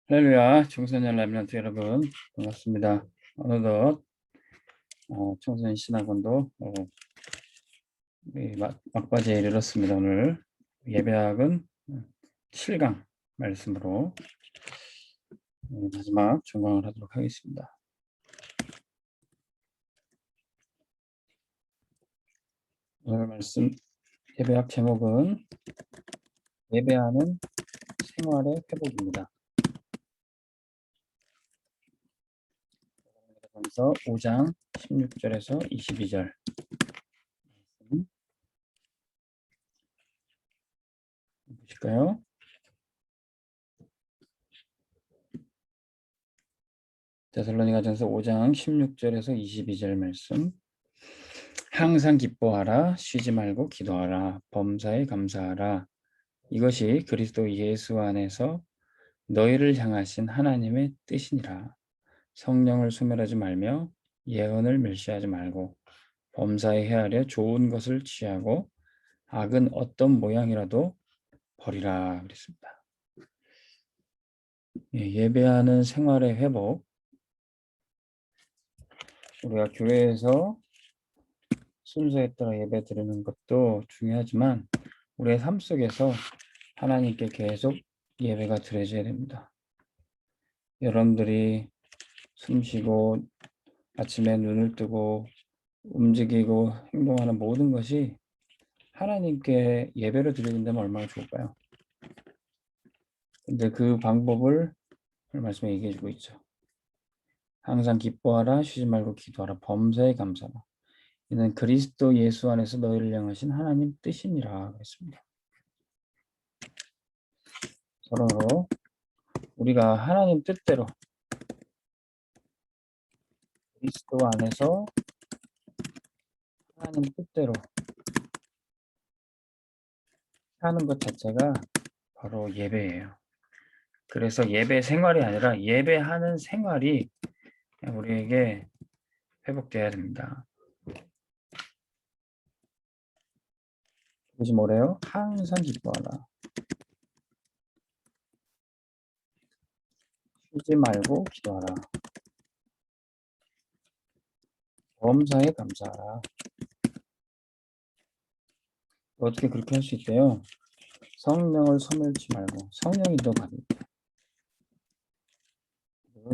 할렐루야, 청소년 랩런트 여러분, 반갑습니다. 어느덧 청소년 신학원도 막바지에 이르렀습니다. 오늘 예배학은 7강 말씀으로 마지막 종강을 하도록 하겠습니다. 오늘 말씀 예배학 제목은 예배하는 생활의 회복입니다. 그래서 5장 16절에서 22절 보실까요? 데살로니가전서 5장 16절에서 22절 말씀. 항상 기뻐하라, 쉬지 말고 기도하라, 범사에 감사하라. 이것이 그리스도 예수 안에서 너희를 향하신 하나님의 뜻이니라. 성령을 소멸하지 말며 예언을 멸시하지 말고 범사에 헤아려 좋은 것을 취하고 악은 어떤 모양이라도 버리라 그랬습니다. 예배하는 생활의 회복. 우리가 교회에서 순서에 따라 예배 드리는 것도 중요하지만 우리의 삶 속에서 하나님께 계속 예배가 드려져야 됩니다. 여러분들이 숨쉬고 아침에 눈을 뜨고 움직이고 행동하는 모든 것이 하나님께 예배를 드린다면 얼마나 좋을까요? 근데 그 방법을 말씀에 얘기해 주고 있죠. 항상 기뻐하라, 쉬지 말고 기도하라, 범사에 감사하라. 이는 그리스도 예수 안에서 너희를 향하신 하나님 뜻이니라 그랬습니다. 서로 우리가 하나님 뜻대로 그리스도 안에서 하나님 뜻대로 사는 것 자체가 바로 예배예요. 그래서 예배 생활이 아니라 예배하는 생활이 우리에게 회복돼야 됩니다. 그것이 뭐래요? 항상 기뻐하라. 쉬지 말고 기도하라. 범사에 감사하라. 어떻게 그렇게 할 수 있대요? 성령을 소멸치 말고 성령이 너 가득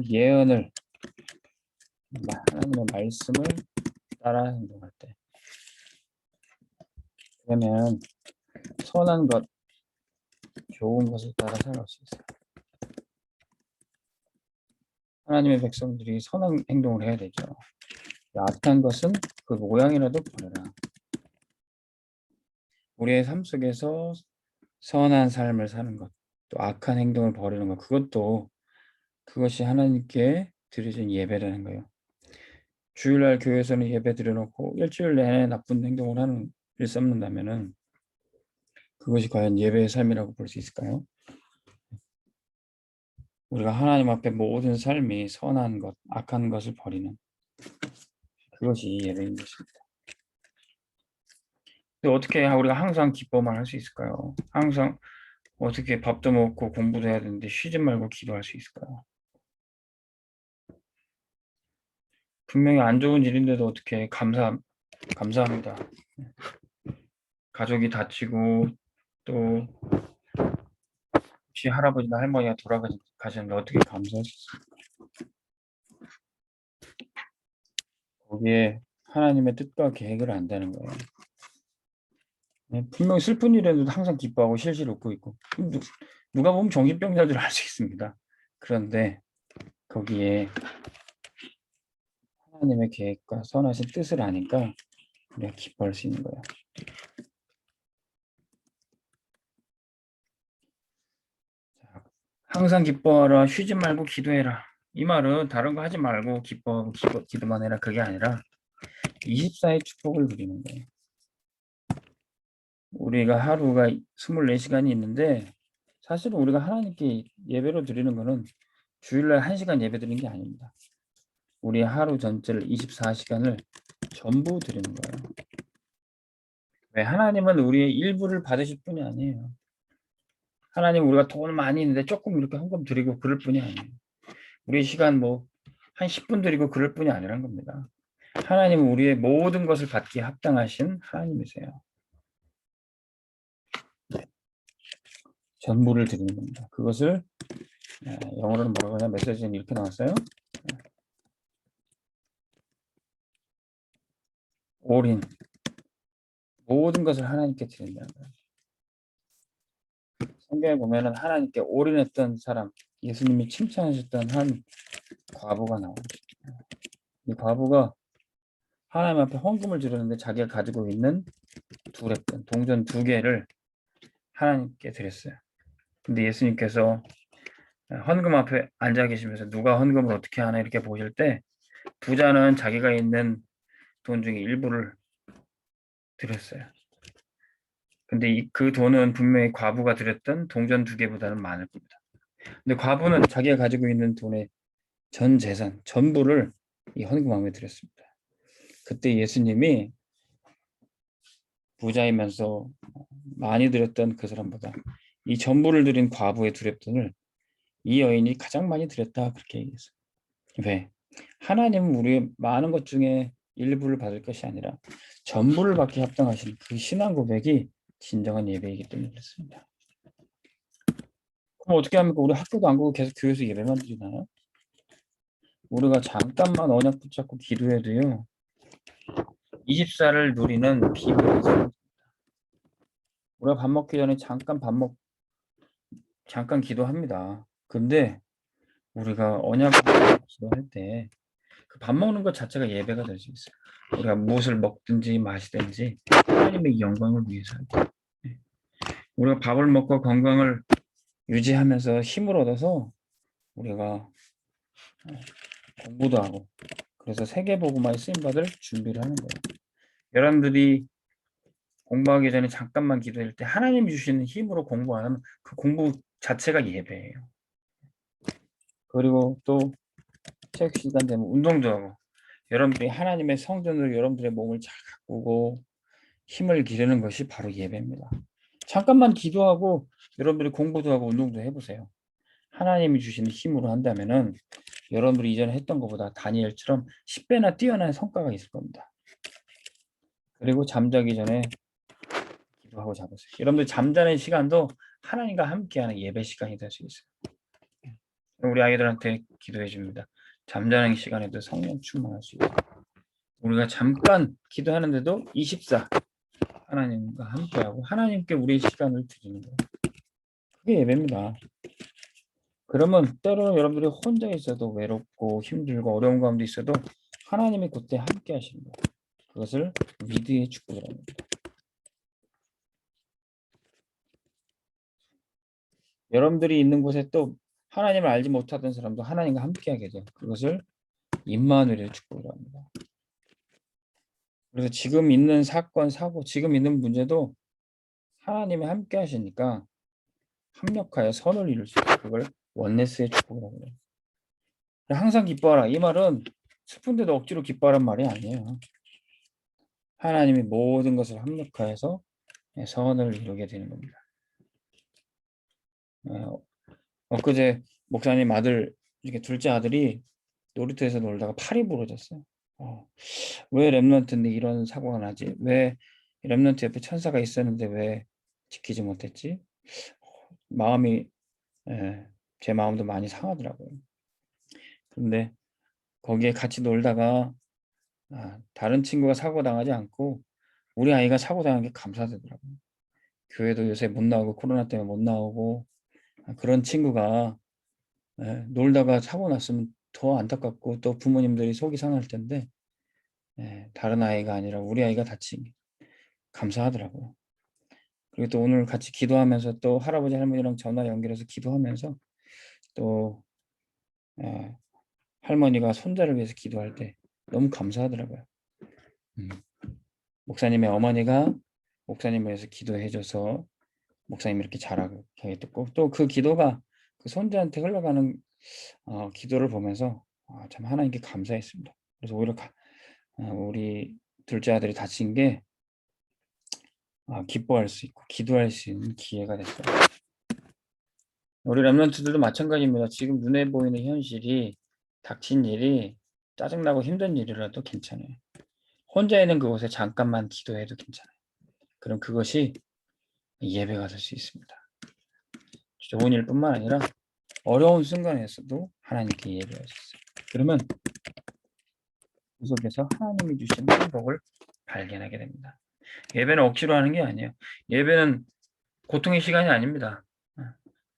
예언을 하나님의 말씀을 따라 행동할 때 그러면 선한 것, 좋은 것을 따라 살아갈 수 있어요. 하나님의 백성들이 선한 행동을 해야 되죠. 악한 것은 그 모양이라도 버려라. 우리의 삶 속에서 선한 삶을 사는 것, 또 악한 행동을 버리는 것, 그것이 하나님께 드려진 예배라는 거예요. 주일날 교회에서는 예배 드려놓고 일주일 내내 나쁜 행동을 하는 일삼는다면은 그것이 과연 예배의 삶이라고 볼 수 있을까요? 우리가 하나님 앞에 모든 삶이 선한 것, 악한 것을 버리는 그것이 예배인 것입니다. 근데 어떻게 우리가 항상 기뻐만 할 수 있을까요? 항상 어떻게 밥도 먹고 공부도 해야 되는데 쉬지 말고 기도할 수 있을까요? 분명히 안 좋은 일인데도 어떻게 감사합니다. 가족이 다치고 또 혹시 할아버지나 할머니가 돌아가셨는데 어떻게 감사할 수 있습니까? 거기에 하나님의 뜻과 계획을 안다는 거예요. 분명히 슬픈 일에도 항상 기뻐하고 실실 웃고 있고 누가 보면 정신병자들 알 수 있습니다. 그런데 거기에 하나님의 계획과 선하신 뜻을 아니까 우리가 기뻐할 수 있는 거예요. 자, 항상 기뻐하라, 쉬지 말고 기도해라. 이 말은 다른 거 하지 말고 기뻐하고 기도만 해라 그게 아니라 24의 축복을 누리는 거예요. 우리가 하루가 24시간이 있는데 사실은 우리가 하나님께 예배로 드리는 거는 주일날 1시간 예배 드리는 게 아닙니다. 우리 하루 전체를 24시간을 전부 드리는 거예요. 왜? 하나님은 우리의 일부를 받으실 분이 아니에요. 하나님 우리가 돈 많이 있는데 조금 이렇게 헌금 드리고 그럴 뿐이 아니에요. 우리 시간 뭐 한 10분 드리고 그럴 뿐이 아니란 겁니다. 하나님은 우리의 모든 것을 받기에 합당하신 하나님이세요. 전부를 드리는 겁니다. 그것을 영어로는 뭐라고 하냐, 메시지는 이렇게 나왔어요. 올인, 모든 것을 하나님께 드린다는 거예요. 성경에 보면은 하나님께 올인했던 사람, 예수님이 칭찬하셨던 한 과부가 나와요. 이 과부가 하나님 앞에 헌금을 드렸는데 자기가 가지고 있는 두 랩돈, 동전 2개를 하나님께 드렸어요. 근데 예수님께서 헌금 앞에 앉아 계시면서 누가 헌금을 어떻게 하나 이렇게 보실 때 부자는 자기가 있는 돈 중에 일부를 드렸어요. 근데 그 돈은 분명히 과부가 드렸던 동전 2개보다는 많을 겁니다. 근데 과부는 자기가 가지고 있는 돈의 전 재산, 전부를 이 헌금함에 드렸습니다. 그때 예수님이 부자이면서 많이 드렸던 그 사람보다 이 전부를 드린 과부의 두렵돈을 이 여인이 가장 많이 드렸다, 그렇게 얘기했어요. 왜? 하나님은 우리의 많은 것 중에 일부를 받을 것이 아니라 전부를 받기 합당하신 그 신앙 고백이 진정한 예배이기 때문에 그렇습니다. 그럼 어떻게 합니까? 우리 학교도 안 가고 계속 교회에서 예배만 드리나요? 우리가 잠깐만 언약 붙잡고 기도해도요, 24를 누리는 비밀이 있습니다. 우리가 밥 먹기 전에 잠깐 기도합니다. 근데 우리가 언약 기도할 때 그 밥 먹는 것 자체가 예배가 될 수 있어요. 우리가 무엇을 먹든지 마시든지 하나님의 영광을 위해서 할 때, 우리가 밥을 먹고 건강을 유지하면서 힘을 얻어서 우리가 공부도 하고, 그래서 세계복음화에 쓰임받을 준비를 하는 거예요. 여러분들이 공부하기 전에 잠깐만 기도할 때 하나님이 주시는 힘으로 공부 안 하면 그 공부 자체가 예배예요. 그리고 또 체육 시간 되면 운동도 하고, 여러분들이 하나님의 성전으로 여러분들의 몸을 잘 가꾸고 힘을 기르는 것이 바로 예배입니다. 잠깐만 기도하고 여러분들이 공부도 하고 운동도 해보세요. 하나님이 주시는 힘으로 한다면은 여러분들이 이전에 했던 것보다 다니엘처럼 10배나 뛰어난 성과가 있을 겁니다. 그리고 잠자기 전에 기도하고 자보세요. 여러분들 잠자는 시간도 하나님과 함께하는 예배 시간이 될 수 있어요. 우리 아이들한테 기도해 줍니다. 잠자는 시간에도 성령 충만할 수 있어요. 우리가 잠깐 기도하는데도 24 하나님과 함께하고 하나님께 우리의 시간을 드리는 거예요. 그게 예배입니다. 그러면 때로는 여러분들이 혼자 있어도 외롭고 힘들고 어려운 가운데 있어도 하나님이 그때 함께 하시는 거예요. 그것을 위드의 축복이라고 합니다. 여러분들이 있는 곳에 또 하나님을 알지 못하던 사람도 하나님과 함께하게 돼요. 그것을 임마누엘의 축복이라고 합니다. 그래서 지금 있는 사건, 사고, 지금 있는 문제도 하나님이 함께 하시니까 합력하여 선을 이룰 수 있어요. 그걸 원네스의 축복이라고 해요. 항상 기뻐하라. 이 말은 슬픈데도 억지로 기뻐하란 말이 아니에요. 하나님이 모든 것을 합력하여서 선을 이루게 되는 겁니다. 엊그제 목사님 아들, 이렇게 둘째 아들이 놀이터에서 놀다가 팔이 부러졌어요. 왜 렘넌트인데 이런 사고가 나지? 왜 렘넌트 옆에 천사가 있었는데 왜 지키지 못했지? 마음이, 제 마음도 많이 상하더라고요. 근데 거기에 같이 놀다가 다른 친구가 사고 당하지 않고 우리 아이가 사고 당한 게 감사되더라고요. 교회도 요새 못 나오고 코로나 때문에 못 나오고, 그런 친구가 놀다가 사고 났으면 더 안타깝고 또 부모님들이 속이 상할 텐데, 다른 아이가 아니라 우리 아이가 다친 게 감사하더라고요. 그리고 또 오늘 같이 기도하면서 또 할아버지 할머니랑 전화 연결해서 기도하면서 또 할머니가 손자를 위해서 기도할 때 너무 감사하더라고요. 목사님의 어머니가 목사님을 위해서 기도해 줘서 목사님이 이렇게 잘하게 됐고, 또 그 기도가 그 손자한테 흘러가는 기도를 보면서 참 하나님께 감사했습니다. 그래서 오히려 우리 둘째 아들이 다친 게 기뻐할 수 있고 기도할 수 있는 기회가 됐어요. 우리 랩런트들도 마찬가지입니다. 지금 눈에 보이는 현실이 닥친 일이 짜증나고 힘든 일이라도 괜찮아요. 혼자 있는 그곳에 잠깐만 기도해도 괜찮아요. 그럼 그것이 예배가 될 수 있습니다. 좋은 일뿐만 아니라 어려운 순간에서도 하나님께 예배할 수 있어요. 그러면 그 속에서 하나님이 주신 행복을 발견하게 됩니다. 예배는 억지로 하는 게 아니에요. 예배는 고통의 시간이 아닙니다.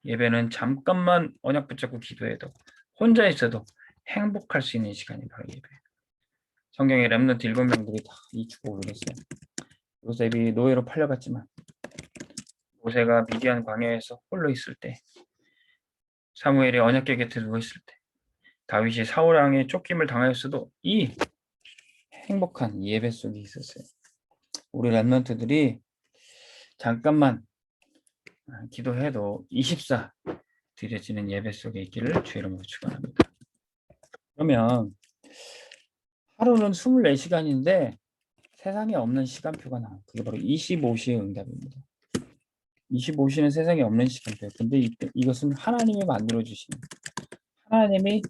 예배는 잠깐만 언약 붙잡고 기도해도 혼자 있어도 행복할 수 있는 시간이 바로 예배예요. 성경에 렘넌트 7명들이 다 이 축복을 누렸어요. 요셉이 노예로 팔려갔지만 모세가 미디안 광야에서 홀로 있을 때, 사무엘이 언약궤 곁에 누워 있을 때, 다윗이 사울 왕의 쫓김을 당하였어도 이 행복한 예배 속에 있었어요. 우리 렘넌트들이 잠깐만 기도해도 24 드려지는 예배 속에 있기를 주 이름으로 축원합니다. 그러면 하루는 24시간인데 세상에 없는 시간표가 나와요. 그게 바로 25시의 응답입니다. 25시는 세상에 없는 시간표예요. 근데 이것은 하나님이 만들어주신, 하나님이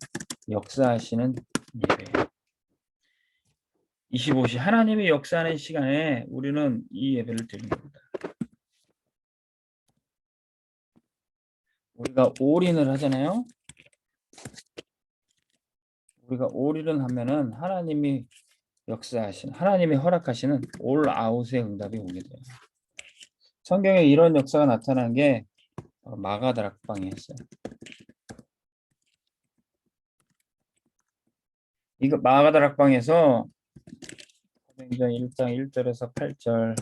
역사하시는 예배예요. 25시 하나님이 역사하는 시간에 우리는 이 예배를 드리는 겁니다. 우리가 올인을 하잖아요. 우리가 올인을 하면은 하나님이 역사하신, 하나님이 허락하시는 올 아웃의 응답이 오게 돼요. 성경에 이런 역사가 나타난 게 마가다락방이었어요. 이거 마가다락방에서 사도행전 1장 1절에서 8절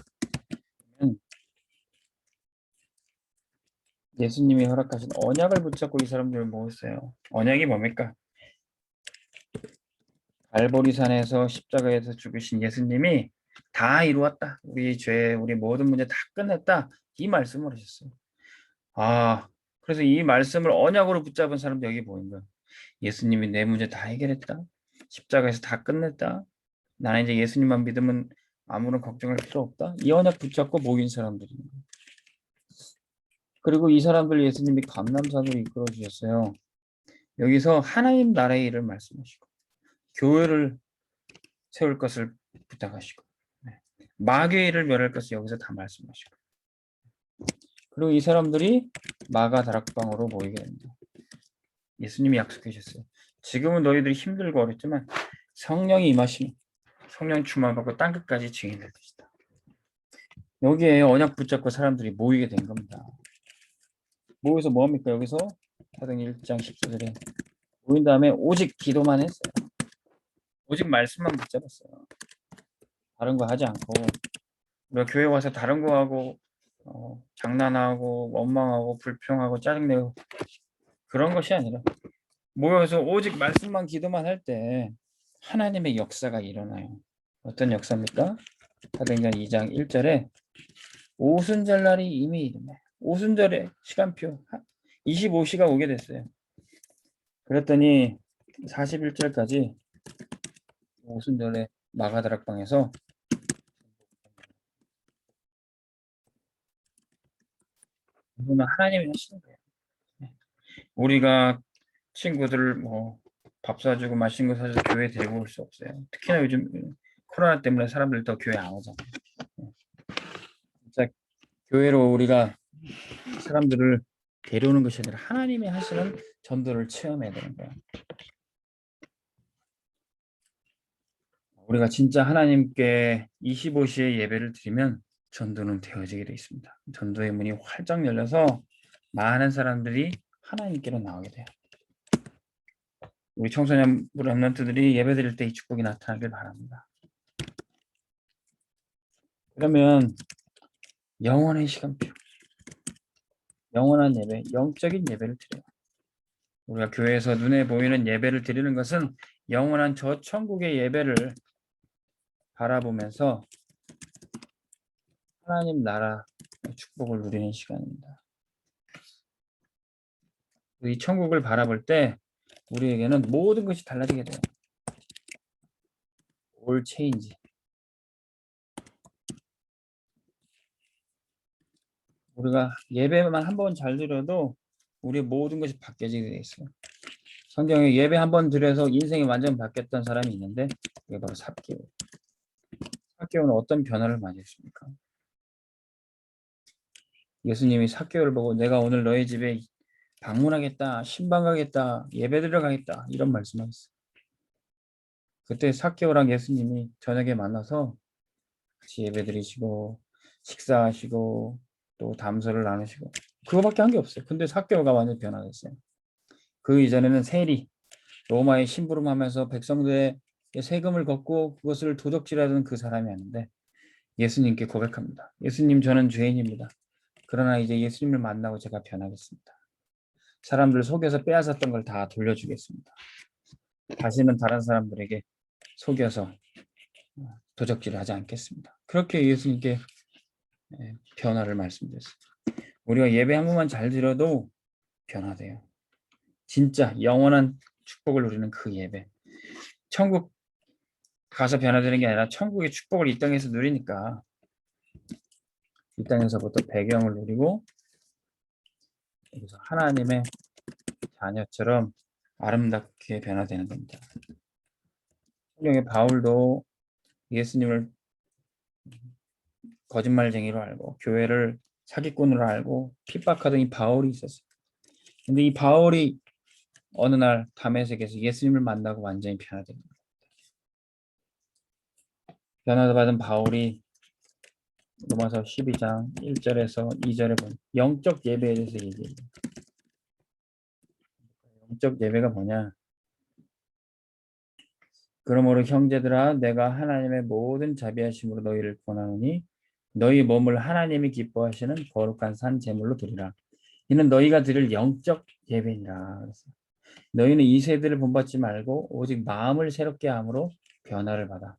예수님이 허락하신 언약을 붙잡고 이 사람들을 모았어요. 언약이 뭡니까? 갈보리산에서 십자가에서 죽으신 예수님이 다 이루었다. 우리 죄, 우리 모든 문제 다 끝냈다. 이 말씀을 하셨어요. 그래서 이 말씀을 언약으로 붙잡은 사람들 여기 보인 거예요. 예수님이 내 문제 다 해결했다. 십자가에서 다 끝냈다. 나는 이제 예수님만 믿으면 아무런 걱정할 필요 없다. 이 언약 붙잡고 모인 사람들입니다. 그리고 이 사람들 예수님이 감람산으로 이끌어 주셨어요. 여기서 하나님 나라의 일을 말씀하시고 교회를 세울 것을 부탁하시고 마귀의 일을 멸할 것을 여기서 다 말씀하시고 그리고 이 사람들이 마가 다락방으로 모이게 됩니다. 예수님이 약속해 주셨어요. 지금은 너희들이 힘들고 어렵지만 성령이 임하시면 성령 충만받고 땅끝까지 증인될 것이다. 여기에 언약 붙잡고 사람들이 모이게 된 겁니다. 모여서 뭐합니까? 여기서 사도행전 1장 14절에 모인 다음에 오직 기도만 했어요. 오직 말씀만 붙잡았어요. 다른 거 하지 않고 우리가 교회 와서 다른 거 하고 장난하고 원망하고 불평하고 짜증내고 그런 것이 아니라 모여서 오직 말씀만 기도만 할 때 하나님의 역사가 일어나요. 어떤 역사입니까? 사도행전 2장 1절에 오순절날이 이미 이르네. 오순절의 시간표 25시가 오게 됐어요. 그랬더니 41절까지 오순절에 마가다락방에서 이거는 하나님이 하시는 거예요. 우리가 친구들을 밥 사주고 맛있는 거 사줘서 교회 데리고 올 수 없어요. 특히나 요즘 코로나 때문에 사람들 더 교회 안 오잖아요. 진짜 교회로 우리가 사람들을 데려오는 것이 아니라 하나님이 하시는 전도를 체험해야 되는 거예요. 우리가 진짜 하나님께 25시에 예배를 드리면 전도는 되어지게 되어 있습니다. 전도의 문이 활짝 열려서 많은 사람들이 하나님께로 나오게 돼요. 우리 청소년 렘넌트들이 예배 드릴 때 이 축복이 나타나길 바랍니다. 그러면 영원의 시간표, 영원한 예배, 영적인 예배를 드려요. 우리가 교회에서 눈에 보이는 예배를 드리는 것은 영원한 저 천국의 예배를 바라보면서 하나님 나라 축복을 누리는 시간입니다. 이 천국을 바라볼 때 우리에게는 모든 것이 달라지게 돼요. All change. 우리가 예배만 한 번 잘 드려도 우리의 모든 것이 바뀌어지게 돼 있어요. 성경에 예배 한번 드려서 인생이 완전 바뀌었던 사람이 있는데 그게 바로 삭개오. 삭개오는 어떤 변화를 맞이했습니까? 예수님이 삭개오를 보고 내가 오늘 너희 집에 방문하겠다, 신방 가겠다, 예배 드려 가겠다 이런 말씀하셨어요. 그때 삭개오랑 예수님이 저녁에 만나서 같이 예배 드리시고 식사하시고 또 담소를 나누시고 그거밖에 한 게 없어요. 근데 삭개오가 완전 변화됐어요. 그 이전에는 세리 로마의 심부름하면서 백성들의 세금을 걷고 그것을 도적질하던 그 사람이 아닌데 예수님께 고백합니다. 예수님, 저는 죄인입니다. 그러나 이제 예수님을 만나고 제가 변하겠습니다. 사람들을 속여서 빼앗았던 걸 다 돌려주겠습니다. 다시는 다른 사람들에게 속여서 도적질을 하지 않겠습니다. 그렇게 예수님께 변화를 말씀드렸어요. 우리가 예배 한 번만 잘 드려도 변화돼요. 진짜 영원한 축복을 누리는 그 예배. 천국 가서 변화되는 게 아니라 천국의 축복을 이 땅에서 누리니까 이 땅에서부터 배경을 누리고 여기서 하나님의 자녀처럼 아름답게 변화되는 겁니다. 성경의 바울도 예수님을 거짓말쟁이로 알고 교회를 사기꾼으로 알고 핍박하던 이 바울이 있었어요. 근데 이 바울이 어느 날 다메섹에서 예수님을 만나고 완전히 변화됩니다. 변화받은 바울이 로마서 12장 1절에서 2절에 보면 영적 예배에 대해서 얘기해요. 영적 예배가 뭐냐? 그러므로 형제들아 내가 하나님의 모든 자비하심으로 너희를 권하노니 너희 몸을 하나님이 기뻐하시는 거룩한 산 제물로 드리라. 이는 너희가 드릴 영적 예배니라. 너희는 이 세대를 본받지 말고 오직 마음을 새롭게 함으로 변화를 받아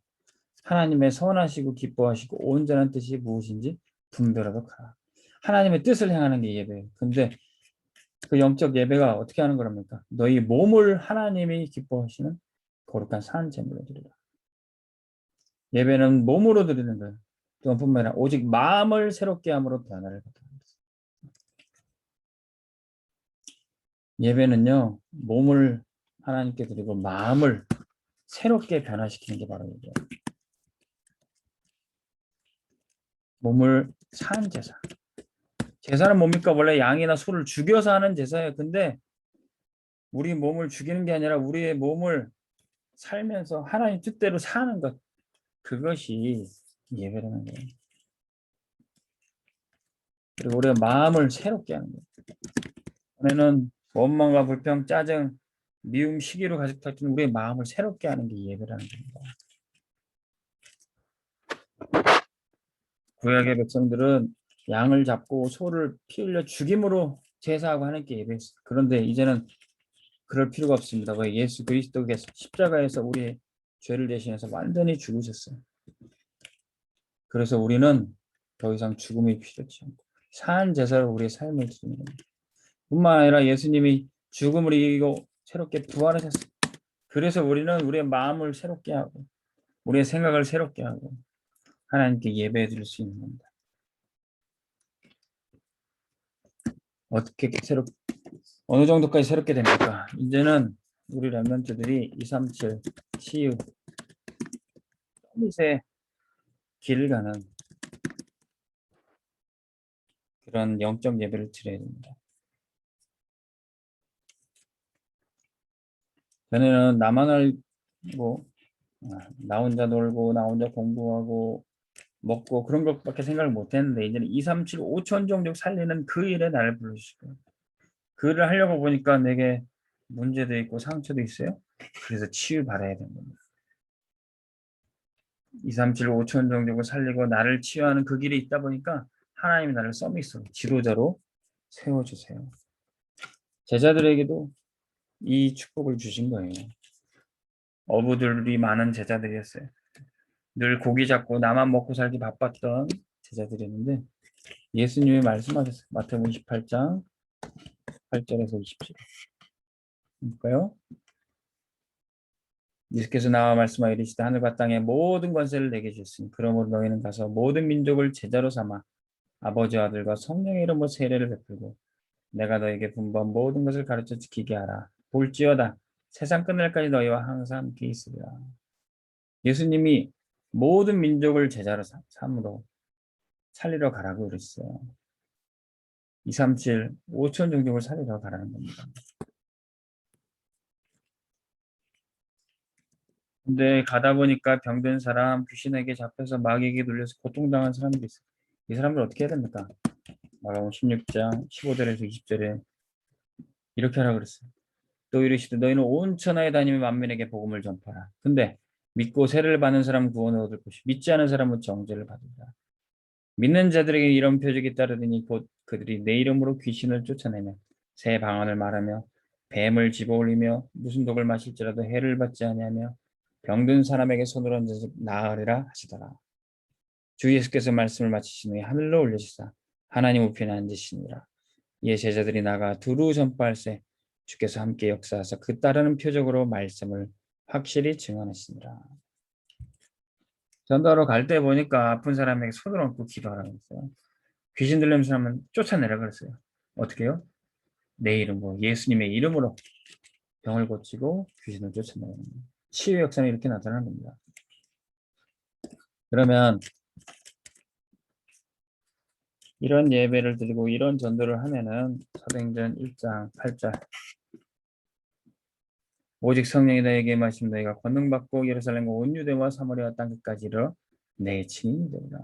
하나님의 선하시고 기뻐하시고 온전한 뜻이 무엇인지 분별하도록 하라. 하나님의 뜻을 행하는 게 예배예요. 근데 그 영적 예배가 어떻게 하는 거랍니까? 너희 몸을 하나님이 기뻐하시는 거룩한 산 제물로 드리라. 예배는 몸으로 드리는 거예요. 그뿐만 아니라 오직 마음을 새롭게 함으로 변화를 받는 거예요. 예배는요, 몸을 하나님께 드리고 마음을 새롭게 변화시키는 게 바로 예배예요. 몸을 산 제사. 제사는 뭡니까? 원래 양이나 소를 죽여서 하는 제사예요. 근데 우리 몸을 죽이는 게 아니라 우리의 몸을 살면서 하나님 뜻대로 사는 것. 그것이 예배라는 거예요. 그리고 우리가 마음을 새롭게 하는 거예요. 오늘은 원망과 불평, 짜증, 미움, 시기로 가득 탔던 우리의 마음을 새롭게 하는 게 예배라는 겁니다. 구약의 백성들은 양을 잡고 소를 피 흘려 죽임으로 제사하고 하는 게 예배였어요. 그런데 이제는 그럴 필요가 없습니다. 왜? 예수 그리스도께서 십자가에서 우리의 죄를 대신해서 완전히 죽으셨어요. 그래서 우리는 더 이상 죽음이 필요치 않고 산 제사로 우리의 삶을 드리는 겁니다. 뿐만 아니라 예수님이 죽음을 이기고 새롭게 부활하셨어요. 그래서 우리는 우리의 마음을 새롭게 하고 우리의 생각을 새롭게 하고 하나님께 예배해 드릴 수 있는 겁니다. 어떻게 어느 정도까지 새롭게 됩니까? 이제는 우리 렘넌트들이 237 치유 서밋의 길을 가는 그런 영적 예배를 드려야 됩니다. 전에는 나만 알고 나 혼자 놀고 나 혼자 공부하고 먹고 그런 것밖에 생각을 못했는데 이제는 2, 3, 7, 5천 종족 살리는 그 일에 나를 부르실 거예요. 그 일을 하려고 보니까 내게 문제도 있고 상처도 있어요. 그래서 치유 받아야 되는 겁니다. 2, 3, 7, 5천 종족을 살리고 나를 치유하는 그 길에 있다 보니까 하나님이 나를 서밋으로 지도자로 세워주세요. 제자들에게도 이 축복을 주신 거예요. 어부들이 많은 제자들이었어요. 늘 고기 잡고 나만 먹고 살기 바빴던 제자들이었는데 예수님이 말씀하셨어요. 마태복음 28장 8절에서 20절. 볼까요? 예수께서 나와 말씀하여 이르시되 하늘과 땅의 모든 권세를 내게 주셨으니 그러므로 너희는 가서 모든 민족을 제자로 삼아 아버지와 아들과 성령의 이름으로 세례를 베풀고 내가 너에게 분부한 모든 것을 가르쳐 지키게 하라. 볼지어다 세상 끝날까지 너희와 항상 함께 있으리라. 예수님이 모든 민족을 제자로 삼으로 살리러 가라고 그랬어요. 237, 5천 종족을 살리러 가라는 겁니다. 근데 가다 보니까 병든 사람, 귀신에게 잡혀서 마귀에게 눌려서 고통당한 사람들이 있어요. 이 사람들 어떻게 해야 됩니까? 마가복음 16장 15절에서 20절에 이렇게 하라고 그랬어요. 또 이르시되 너희는 온 천하에 다니며 만민에게 복음을 전파하라. 근데 믿고 세례를 받는 사람은 구원을 얻을 것이고 믿지 않은 사람은 정죄를 받으리라. 믿는 자들에게 이런 표적이 따르더니 곧 그들이 내 이름으로 귀신을 쫓아내며 새 방언을 말하며 뱀을 집어올리며 무슨 독을 마실지라도 해를 받지 아니하며 병든 사람에게 손을 얹어서 나으리라 하시더라. 주 예수께서 말씀을 마치신 후에 하늘로 올리시사 하나님 우편에 앉으시니라. 이에 제자들이 나가 두루 전파할세 주께서 함께 역사하사 그 따르는 표적으로 말씀을 확실히 증언하시니라. 전도하러 갈 때 보니까 아픈 사람에게 손을 얹고 기도하라고 했어요. 귀신 들리는 사람은 쫓아내라 그랬어요. 어떻게 해요? 내 이름으로 예수님의 이름으로 병을 고치고 귀신을 쫓아내는 치유 역사는 이렇게 나타나는 겁니다. 그러면 이런 예배를 드리고 이런 전도를 하면은 사도행전 1장 8절 오직 성령이 너에게 임하시면 너희가 권능받고 예루살렘과 온 유대와 사마리아 땅끝까지 이르러 내 증인이 되리라.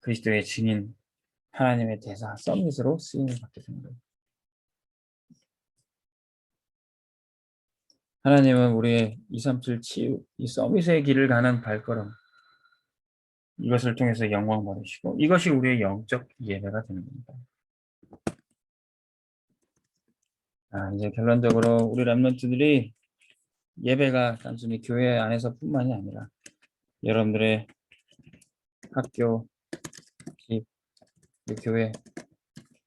그리스도의 증인 하나님의 대사 서밋으로 쓰임을 받게 되는 거예요. 하나님은 우리의 237 치유, 이 서밋의 길을 가는 발걸음 이것을 통해서 영광 받으시고 이것이 우리의 영적 예배가 되는 겁니다. 이제 결론적으로 우리 렘넌트들이 예배가 단순히 교회 안에서뿐만이 아니라 여러분들의 학교, 집, 교회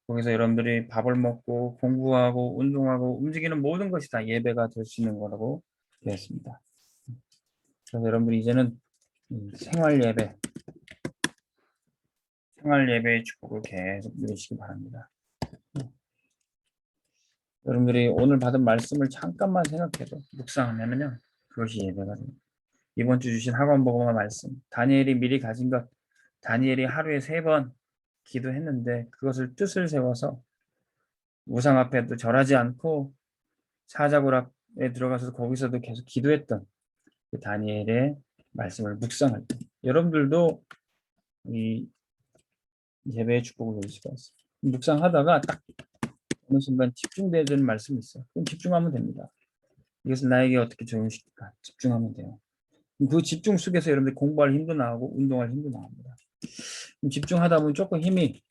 거기서 여러분들이 밥을 먹고 공부하고 운동하고 움직이는 모든 것이 다 예배가 될 수 있는 거라고 되었습니다. 그래서 여러분들이 이제는 생활 예배의 축복을 계속 누리시기 바랍니다. 여러분들이 오늘 받은 말씀을 잠깐만 생각해도 묵상하면요 그것이 예배가 됩니다. 이번 주 주신 학원 복음화 말씀 다니엘이 미리 가진 것 다니엘이 하루에 3번 기도했는데 그것을 뜻을 세워서 우상 앞에도 절하지 않고 사자굴에 들어가서 거기서도 계속 기도했던 그 다니엘의 말씀을 묵상할 때 여러분들도 이 예배의 축복을 누릴 수가 있어요. 묵상하다가 딱 어느 순간 집중되는 말씀이 있어요. 그럼 집중하면 됩니다. 이것을 나에게 어떻게 적용시킬까? 집중하면 돼요. 그 집중 속에서 여러분들 공부할 힘도 나오고 운동할 힘도 나옵니다. 집중하다 보면 조금 힘이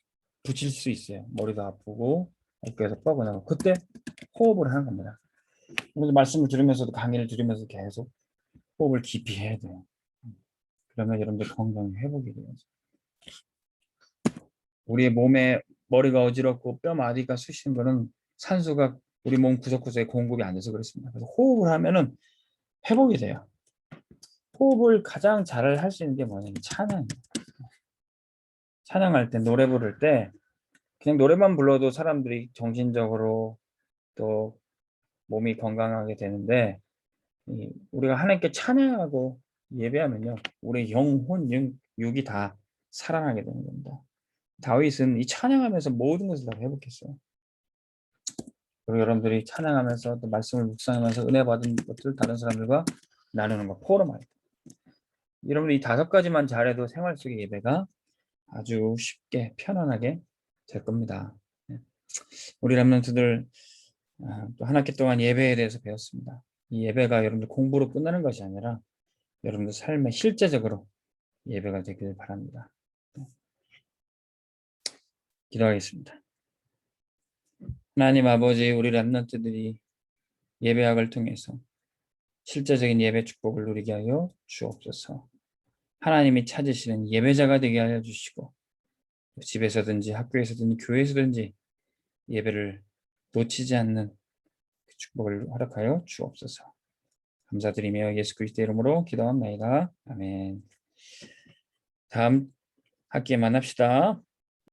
붙일 수 있어요. 머리도 아프고 어깨에서 뻐근하고 그때 호흡을 하는 겁니다. 그래서 말씀을 들으면서도 강의를 들으면서 계속 호흡을 깊이 해야 돼요. 그러면 여러분들 건강이 회복이 돼요. 우리의 몸에 머리가 어지럽고 뼈 마디가 쑤시는 거는 산소가 우리 몸 구석구석에 공급이 안 돼서 그렇습니다. 그래서 호흡을 하면은 회복이 돼요. 호흡을 가장 잘 할 수 있는 게 뭐냐면 찬양입니다. 찬양할 때 노래 부를 때 그냥 노래만 불러도 사람들이 정신적으로 또 몸이 건강하게 되는데 우리가 하나님께 찬양하고 예배하면요 우리 영혼, 육이 다 살아나게 되는 겁니다. 다윗은 이 찬양하면서 모든 것을 다 회복했어요. 그리고 여러분들이 찬양하면서 또 말씀을 묵상하면서 은혜 받은 것들 다른 사람들과 나누는 거 포럼할 때 여러분들 이 5가지만 잘해도 생활 속의 예배가 아주 쉽게 편안하게 될 겁니다. 우리 렘넌트들 또 한 학기 동안 예배에 대해서 배웠습니다. 이 예배가 여러분들 공부로 끝나는 것이 아니라 여러분들 삶에 실제적으로 예배가 되길 바랍니다. 기도하겠습니다. 하나님 아버지 우리 렘넌트들이 예배학을 통해서 실제적인 예배 축복을 누리게 하여 주옵소서. 하나님이 찾으시는 예배자가 되게 하여 주시고 집에서든지 학교에서든지 교회에서든지 예배를 놓치지 않는 그 축복을 허락하여 주옵소서. 감사드리며 예수 그리스도의 이름으로 기도합니다. 아멘. 다음 학기에 만납시다.